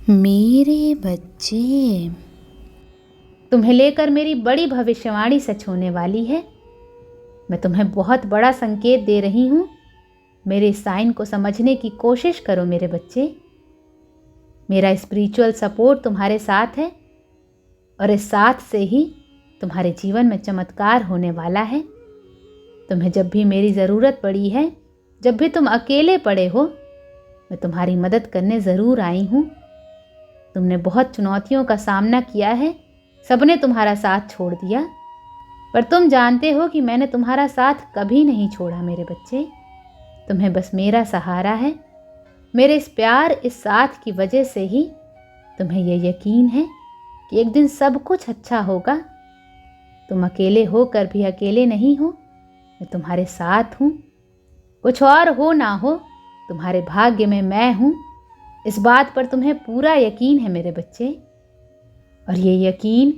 मेरे बच्चे, तुम्हें लेकर मेरी बड़ी भविष्यवाणी सच होने वाली है। मैं तुम्हें बहुत बड़ा संकेत दे रही हूँ। मेरे साइन को समझने की कोशिश करो मेरे बच्चे। मेरा स्पिरिचुअल सपोर्ट तुम्हारे साथ है और इस साथ से ही तुम्हारे जीवन में चमत्कार होने वाला है। तुम्हें जब भी मेरी ज़रूरत पड़ी है, जब भी तुम अकेले पड़े हो, मैं तुम्हारी मदद करने ज़रूर आई हूँ। तुमने बहुत चुनौतियों का सामना किया है, सबने तुम्हारा साथ छोड़ दिया, पर तुम जानते हो कि मैंने तुम्हारा साथ कभी नहीं छोड़ा मेरे बच्चे। तुम्हें बस मेरा सहारा है। मेरे इस प्यार, इस साथ की वजह से ही तुम्हें यह यकीन है कि एक दिन सब कुछ अच्छा होगा। तुम अकेले होकर भी अकेले नहीं हो, मैं तुम्हारे साथ हूँ। कुछ और हो ना हो, तुम्हारे भाग्य में मैं हूँ। इस बात पर तुम्हें पूरा यकीन है मेरे बच्चे। और ये यकीन,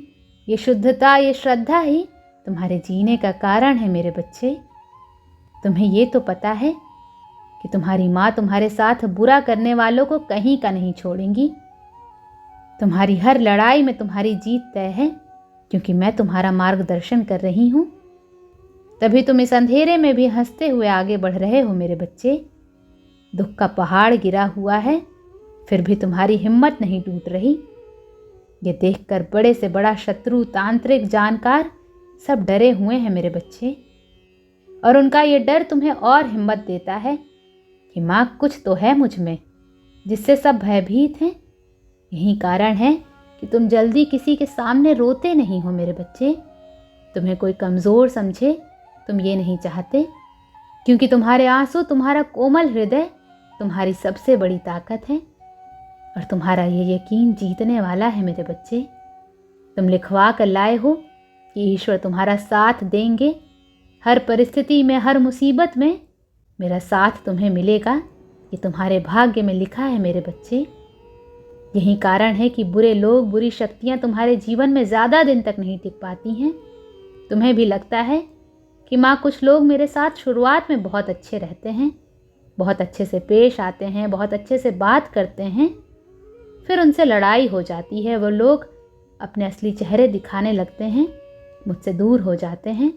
ये शुद्धता, ये श्रद्धा ही तुम्हारे जीने का कारण है मेरे बच्चे। तुम्हें ये तो पता है कि तुम्हारी माँ तुम्हारे साथ बुरा करने वालों को कहीं का नहीं छोड़ेंगी। तुम्हारी हर लड़ाई में तुम्हारी जीत तय है, क्योंकि मैं तुम्हारा मार्गदर्शन कर रही हूँ। तभी तुम इस अंधेरे में भी हंसते हुए आगे बढ़ रहे हो मेरे बच्चे। दुख का पहाड़ गिरा हुआ है, फिर भी तुम्हारी हिम्मत नहीं टूट रही। ये देखकर बड़े से बड़ा शत्रु, तांत्रिक, जानकार सब डरे हुए हैं मेरे बच्चे। और उनका ये डर तुम्हें और हिम्मत देता है कि माँ कुछ तो है मुझ में जिससे सब भयभीत हैं। यही कारण है कि तुम जल्दी किसी के सामने रोते नहीं हो मेरे बच्चे। तुम्हें कोई कमज़ोर समझे, तुम ये नहीं चाहते, क्योंकि तुम्हारे आंसू, तुम्हारा कोमल हृदय तुम्हारी सबसे बड़ी ताकत है। और तुम्हारा ये यकीन जीतने वाला है मेरे बच्चे। तुम लिखवा कर लाए हो कि ईश्वर तुम्हारा साथ देंगे। हर परिस्थिति में, हर मुसीबत में मेरा साथ तुम्हें मिलेगा। ये तुम्हारे भाग्य में लिखा है मेरे बच्चे। यही कारण है कि बुरे लोग, बुरी शक्तियाँ तुम्हारे जीवन में ज़्यादा दिन तक नहीं टिक पाती हैं। तुम्हें भी लगता है कि माँ, कुछ लोग मेरे साथ शुरुआत में बहुत अच्छे रहते हैं, बहुत अच्छे से पेश आते हैं, बहुत अच्छे से बात करते हैं, फिर उनसे लड़ाई हो जाती है। वो लोग अपने असली चेहरे दिखाने लगते हैं, मुझसे दूर हो जाते हैं।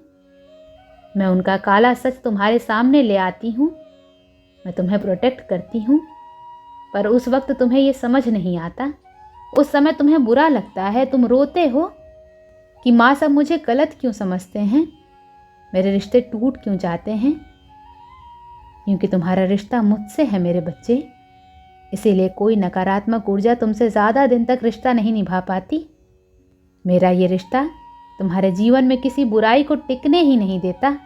मैं उनका काला सच तुम्हारे सामने ले आती हूँ। मैं तुम्हें प्रोटेक्ट करती हूँ, पर उस वक्त तुम्हें ये समझ नहीं आता। उस समय तुम्हें बुरा लगता है, तुम रोते हो कि माँ, सब मुझे गलत क्यों समझते हैं, मेरे रिश्ते टूट क्यों जाते हैं। क्योंकि तुम्हारा रिश्ता मुझसे है मेरे बच्चे, इसीलिए कोई नकारात्मक ऊर्जा तुमसे ज़्यादा दिन तक रिश्ता नहीं निभा पाती। मेरा ये रिश्ता तुम्हारे जीवन में किसी बुराई को टिकने ही नहीं देता।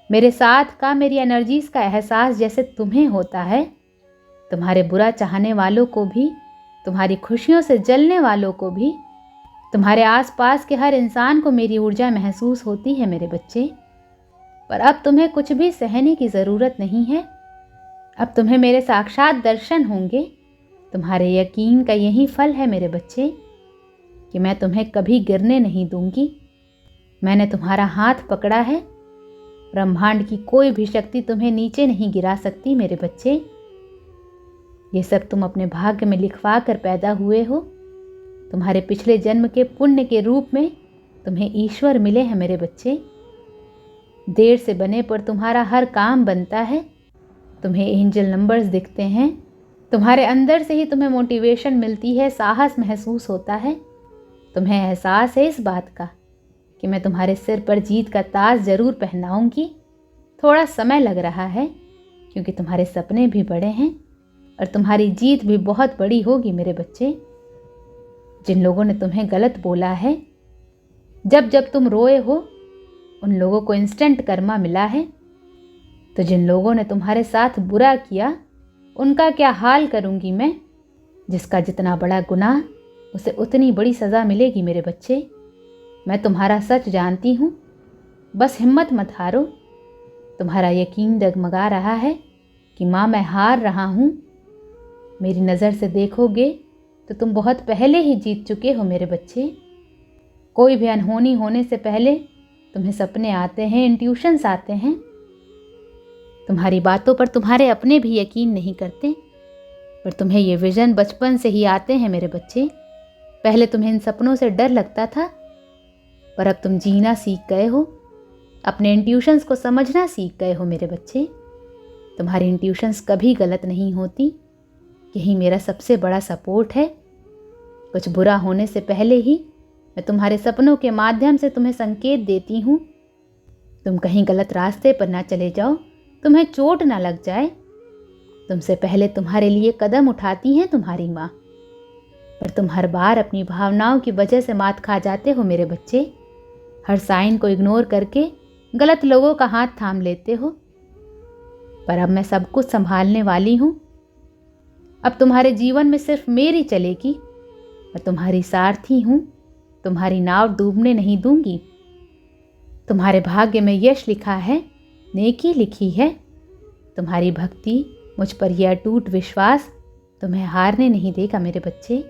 मेरे साथ का, मेरी एनर्जीज का एहसास जैसे तुम्हें होता है, तुम्हारे बुरा चाहने वालों को भी, तुम्हारी खुशियों से जलने वालों को भी, तुम्हारे आसपास के हर इंसान को मेरी ऊर्जा महसूस होती है मेरे बच्चे। पर अब तुम्हें कुछ भी सहने की ज़रूरत नहीं है। अब तुम्हें मेरे साक्षात दर्शन होंगे। तुम्हारे यकीन का यही फल है मेरे बच्चे कि मैं तुम्हें कभी गिरने नहीं दूंगी। मैंने तुम्हारा हाथ पकड़ा है। ब्रह्मांड की कोई भी शक्ति तुम्हें नीचे नहीं गिरा सकती मेरे बच्चे। ये सब तुम अपने भाग्य में लिखवा कर पैदा हुए हो। तुम्हारे पिछले जन्म के पुण्य के रूप में तुम्हें ईश्वर मिले हैं मेरे बच्चे। देर से बने पर तुम्हारा हर काम बनता है। तुम्हें एंजल नंबर्स दिखते हैं। तुम्हारे अंदर से ही तुम्हें मोटिवेशन मिलती है, साहस महसूस होता है। तुम्हें एहसास है इस बात का कि मैं तुम्हारे सिर पर जीत का ताज जरूर पहनाऊंगी। थोड़ा समय लग रहा है, क्योंकि तुम्हारे सपने भी बड़े हैं और तुम्हारी जीत भी बहुत बड़ी होगी मेरे बच्चे। जिन लोगों ने तुम्हें गलत बोला है, जब जब तुम रोए हो, उन लोगों को इंस्टेंट कर्मा मिला है। तो जिन लोगों ने तुम्हारे साथ बुरा किया, उनका क्या हाल करूंगी मैं। जिसका जितना बड़ा गुनाह, उसे उतनी बड़ी सज़ा मिलेगी मेरे बच्चे। मैं तुम्हारा सच जानती हूँ, बस हिम्मत मत हारो। तुम्हारा यकीन डगमगा रहा है कि माँ, मैं हार रहा हूँ। मेरी नज़र से देखोगे तो तुम बहुत पहले ही जीत चुके हो मेरे बच्चे। कोई भी अनहोनी होने से पहले तुम्हें सपने आते हैं, इंट्यूशंस आते हैं। तुम्हारी बातों पर तुम्हारे अपने भी यकीन नहीं करते। पर तुम्हें ये विज़न बचपन से ही आते हैं मेरे बच्चे। पहले तुम्हें इन सपनों से डर लगता था, पर अब तुम जीना सीख गए हो, अपने इंट्यूशंस को समझना सीख गए हो मेरे बच्चे। तुम्हारी इंट्यूशंस कभी गलत नहीं होती। यही मेरा सबसे बड़ा सपोर्ट है। कुछ बुरा होने से पहले ही मैं तुम्हारे सपनों के माध्यम से तुम्हें संकेत देती हूँ। तुम कहीं गलत रास्ते पर ना चले जाओ, तुम्हें चोट ना लग जाए। तुमसे पहले तुम्हारे लिए कदम उठाती हैं तुम्हारी माँ, पर तुम हर बार अपनी भावनाओं की वजह से मात खा जाते हो मेरे बच्चे। हर साइन को इग्नोर करके गलत लोगों का हाथ थाम लेते हो। पर अब मैं सब कुछ संभालने वाली हूँ। अब तुम्हारे जीवन में सिर्फ मेरी चलेगी। मैं तुम्हारी सारथी हूँ, तुम्हारी नाव डूबने नहीं दूंगी। तुम्हारे भाग्य में यश लिखा है, नेकी लिखी है। तुम्हारी भक्ति, मुझ पर यह अटूट विश्वास तुम्हें हारने नहीं देगा मेरे बच्चे।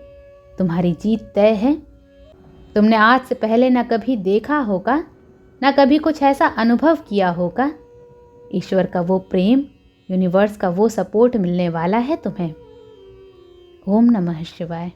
तुम्हारी जीत तय है। तुमने आज से पहले ना कभी देखा होगा, ना कभी कुछ ऐसा अनुभव किया होगा। ईश्वर का वो प्रेम, यूनिवर्स का वो सपोर्ट मिलने वाला है तुम्हें। ओम नमः शिवाय।